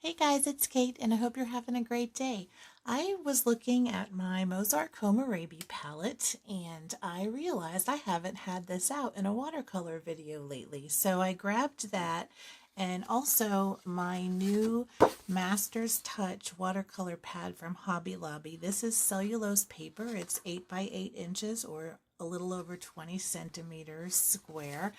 Hey guys, it's Kate, and I hope you're having a great day. I was looking at my Mozart Kohlrabi palette, and I realized I haven't had this out in a watercolor video lately. So I grabbed that, and also my new Master's Touch watercolor pad from Hobby Lobby. This is cellulose paper. It's 8 by 8 inches, or a little over 20 centimeters square,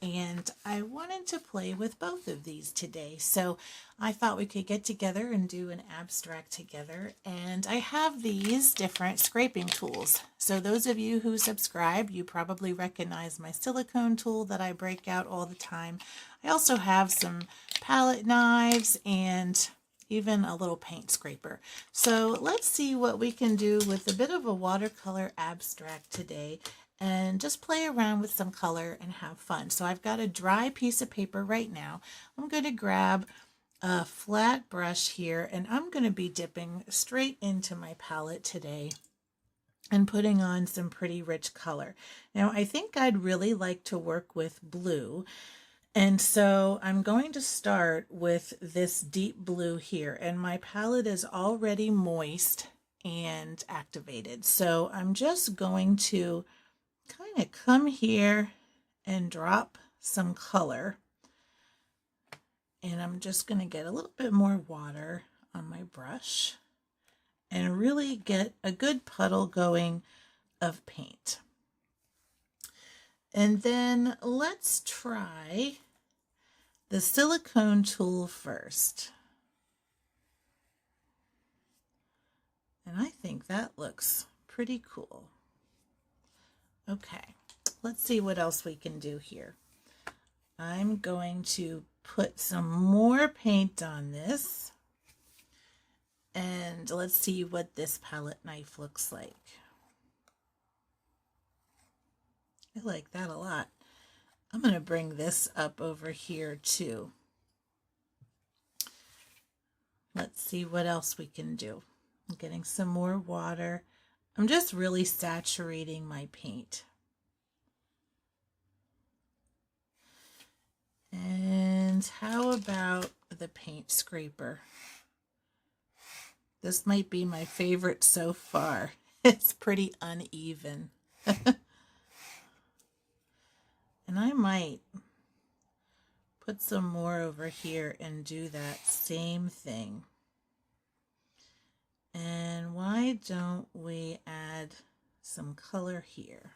and I wanted to play with both of these today. So I thought we could get together and do an abstract together. And I have these different scraping tools. So those of you who subscribe, you probably recognize my silicone tool that I break out all the time. I also have some palette knives and even a little paint scraper. So let's see what we can do with a bit of a watercolor abstract today and just play around with some color and have fun. So I've got a dry piece of paper right now. I'm going to grab a flat brush here, and I'm going to be dipping straight into my palette today and putting on some pretty rich color. Now I think I'd really like to work with blue, and so I'm going to start with this deep blue here, and my palette is already moist and activated. So I'm just going to kind of come here and drop some color, and I'm just going to get a little bit more water on my brush and really get a good puddle going of paint. And then let's try the silicone tool first. And I think that looks pretty cool. Okay, let's see what else we can do here. I'm going to put some more paint on this, and let's see what this palette knife looks like. I like that a lot. I'm going to bring this up over here too. Let's see what else we can do. I'm getting some more water. I'm just really saturating my paint. And how about the paint scraper? This might be my favorite so far. It's pretty uneven. And I might put some more over here and do that same thing. And why don't we add some color here?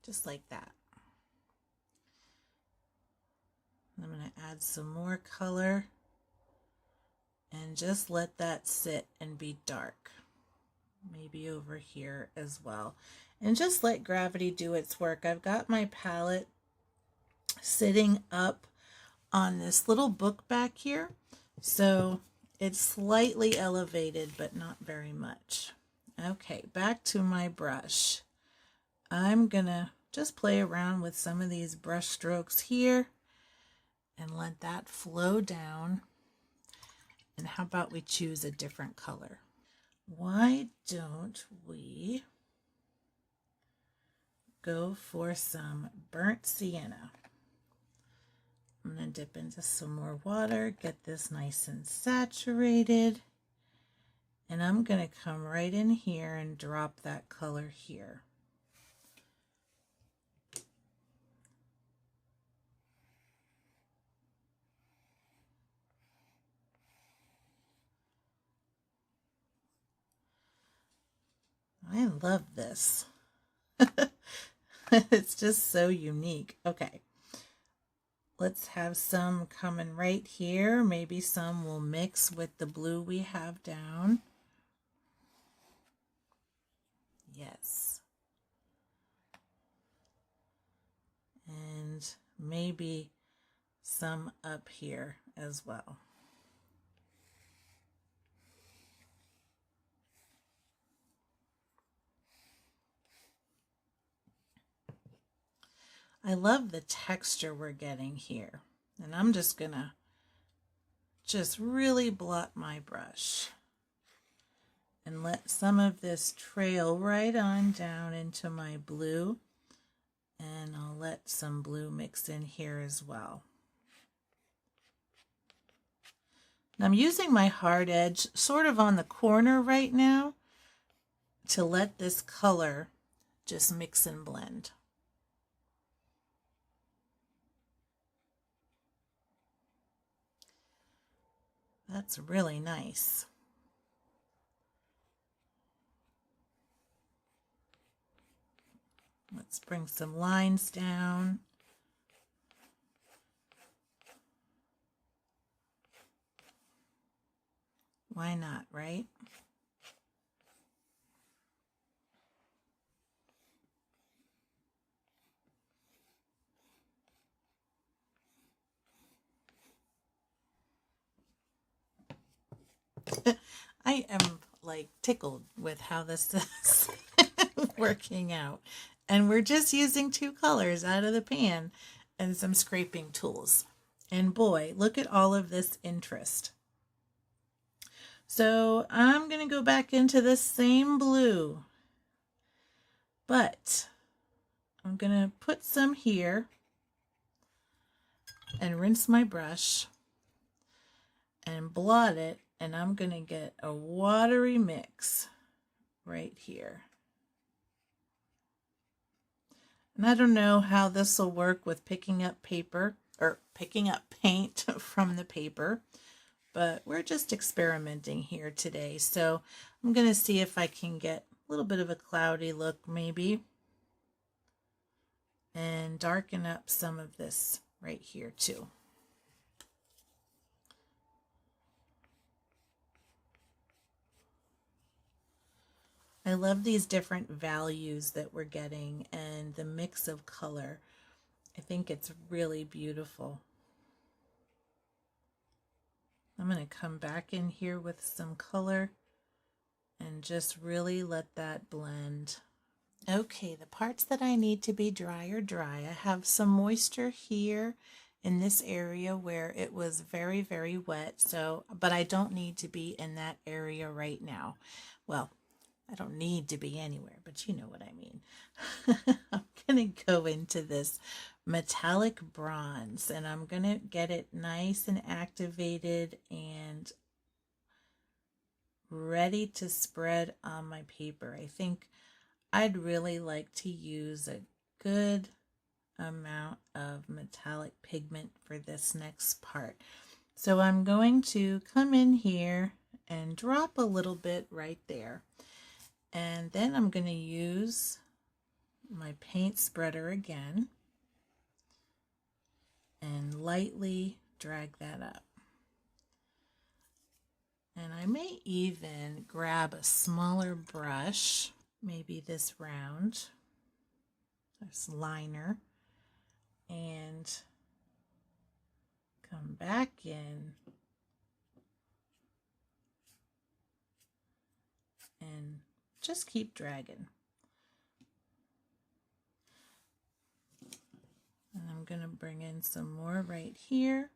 Just like that. I'm going to add some more color and just let that sit and be dark. Maybe over here as well. And just let gravity do its work. I've got my palette sitting up on this little book back here, so it's slightly elevated but not very much. Okay, back to my brush. I'm gonna just play around with some of these brush strokes here and let that flow down. And how about we choose a different color? Why don't we go for some burnt sienna? I'm going to dip into some more water, get this nice and saturated, and I'm going to come right in here and drop that color here. I love this. It's just so unique. Okay. Let's have some coming right here. Maybe some will mix with the blue we have down. Yes. And maybe some up here as well. I love the texture we're getting here. And I'm just gonna really blot my brush and let some of this trail right on down into my blue. And I'll let some blue mix in here as well. And I'm using my hard edge sort of on the corner right now to let this color just mix and blend. That's really nice. Let's bring some lines down. Why not, right? I am like tickled with how this is working out. And we're just using 2 colors out of the pan and some scraping tools. And boy, look at all of this interest. So I'm going to go back into the same blue, but I'm going to put some here and rinse my brush and blot it, and I'm going to get a watery mix right here. And I don't know how this will work with picking up paper or picking up paint from the paper, but we're just experimenting here today. So I'm going to see if I can get a little bit of a cloudy look maybe and darken up some of this right here too. I love these different values that we're getting and the mix of color. I think it's really beautiful. I'm going to come back in here with some color and just really let that blend. Okay, the parts that I need to be dry are dry. I have some moisture here in this area where it was very, very wet. So, but I don't need to be in that area right now. Well, I don't need to be anywhere, but you know what I mean. I'm going to go into this metallic bronze and I'm going to get it nice and activated and ready to spread on my paper. I think I'd really like to use a good amount of metallic pigment for this next part. So I'm going to come in here and drop a little bit right there. And then I'm going to use my paint spreader again and lightly drag that up. And I may even grab a smaller brush, maybe this round, this liner, and come back in and just keep dragging. And I'm going to bring in some more right here.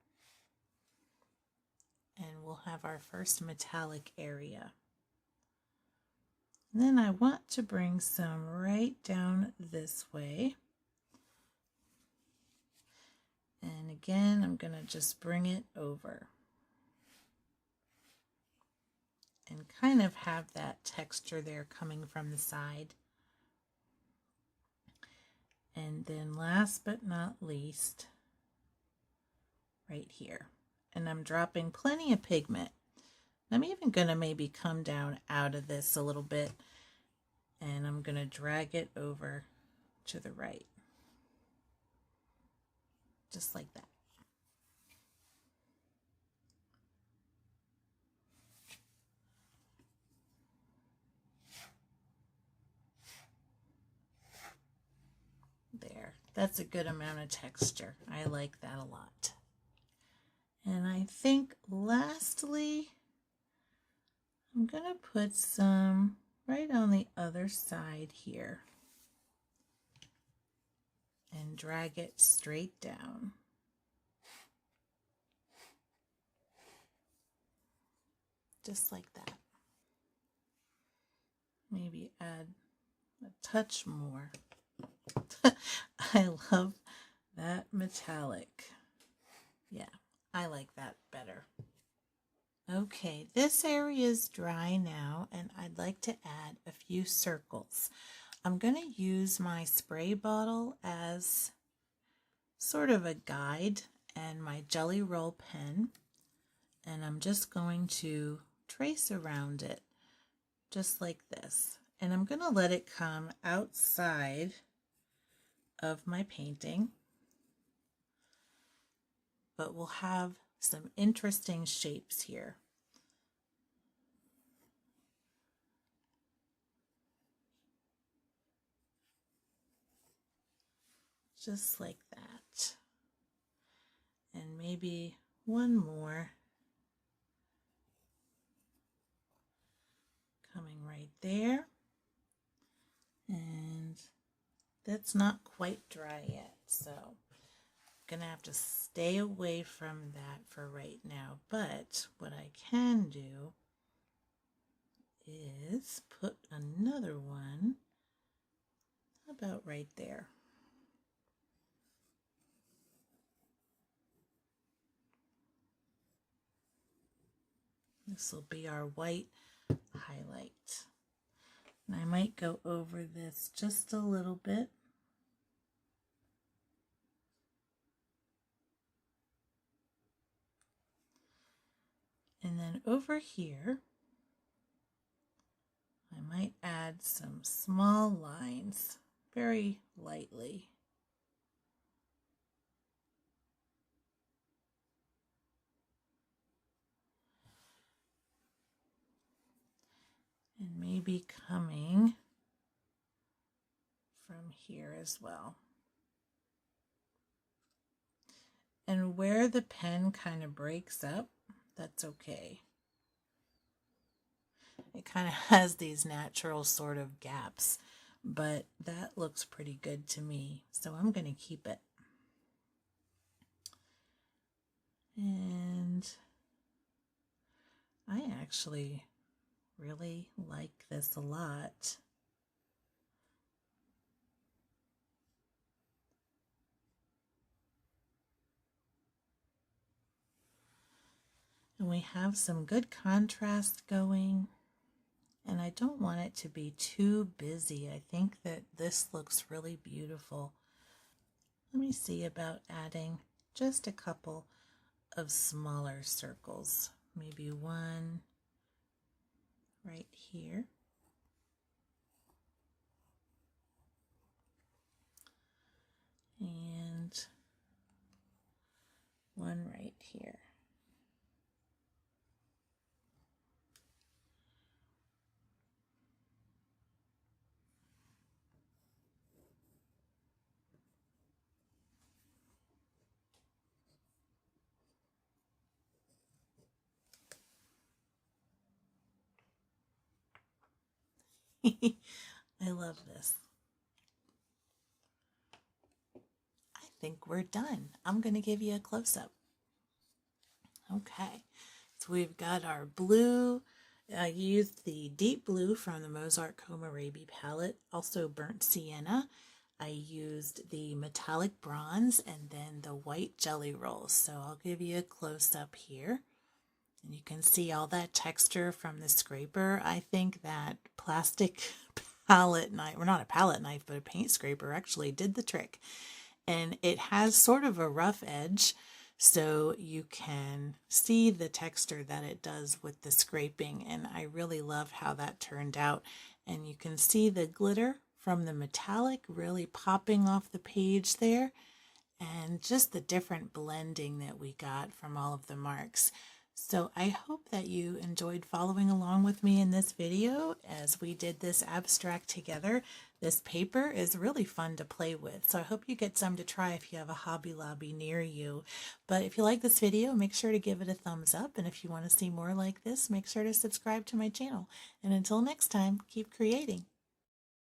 And we'll have our first metallic area. And then I want to bring some right down this way. And again, I'm going to just bring it over. And kind of have that texture there coming from the side. And then last but not least, right here. And I'm dropping plenty of pigment. I'm even going to maybe come down out of this a little bit. And I'm going to drag it over to the right. Just like that. There, that's a good amount of texture. I like that a lot. And I think lastly, I'm going to put some right on the other side here and drag it straight down. Just like that. Maybe add a touch more. I love metallic. Yeah, I like that better. Okay, this area is dry now, and I'd like to add a few circles. I'm going to use my spray bottle as sort of a guide and my jelly roll pen, and I'm just going to trace around it just like this. And I'm going to let it come outside of my painting, but we'll have some interesting shapes here. Just like that. And maybe one more coming right there. And that's not quite dry yet, so I'm gonna have to stay away from that for right now. But what I can do is put another one about right there. This will be our white highlight. And I might go over this just a little bit. And then over here, I might add some small lines, very lightly. And maybe coming from here as well. And where the pen kind of breaks up, that's okay. It kind of has these natural sort of gaps, but that looks pretty good to me, so I'm going to keep it. And I actually really like this a lot. And we have some good contrast going, and I don't want it to be too busy. I think that this looks really beautiful. Let me see about adding just a couple of smaller circles, maybe one right here. And one right here. I love this. I think we're done. I'm going to give you a close-up. Okay, so we've got our blue. I used the deep blue from the Mozart Kohlrabi palette, also burnt sienna. I used the metallic bronze and then the white jelly rolls. So I'll give you a close-up here. And you can see all that texture from the scraper. I think that plastic palette knife, or not a palette knife, but a paint scraper actually did the trick. And it has sort of a rough edge, so you can see the texture that it does with the scraping, and I really love how that turned out. And you can see the glitter from the metallic really popping off the page there, and just the different blending that we got from all of the marks. So I hope that you enjoyed following along with me in this video as we did this abstract together. This paper is really fun to play with, so I hope you get some to try if you have a Hobby Lobby near you. But if you like this video, make sure to give it a thumbs up, and if you want to see more like this, make sure to subscribe to my channel. And until next time, keep creating.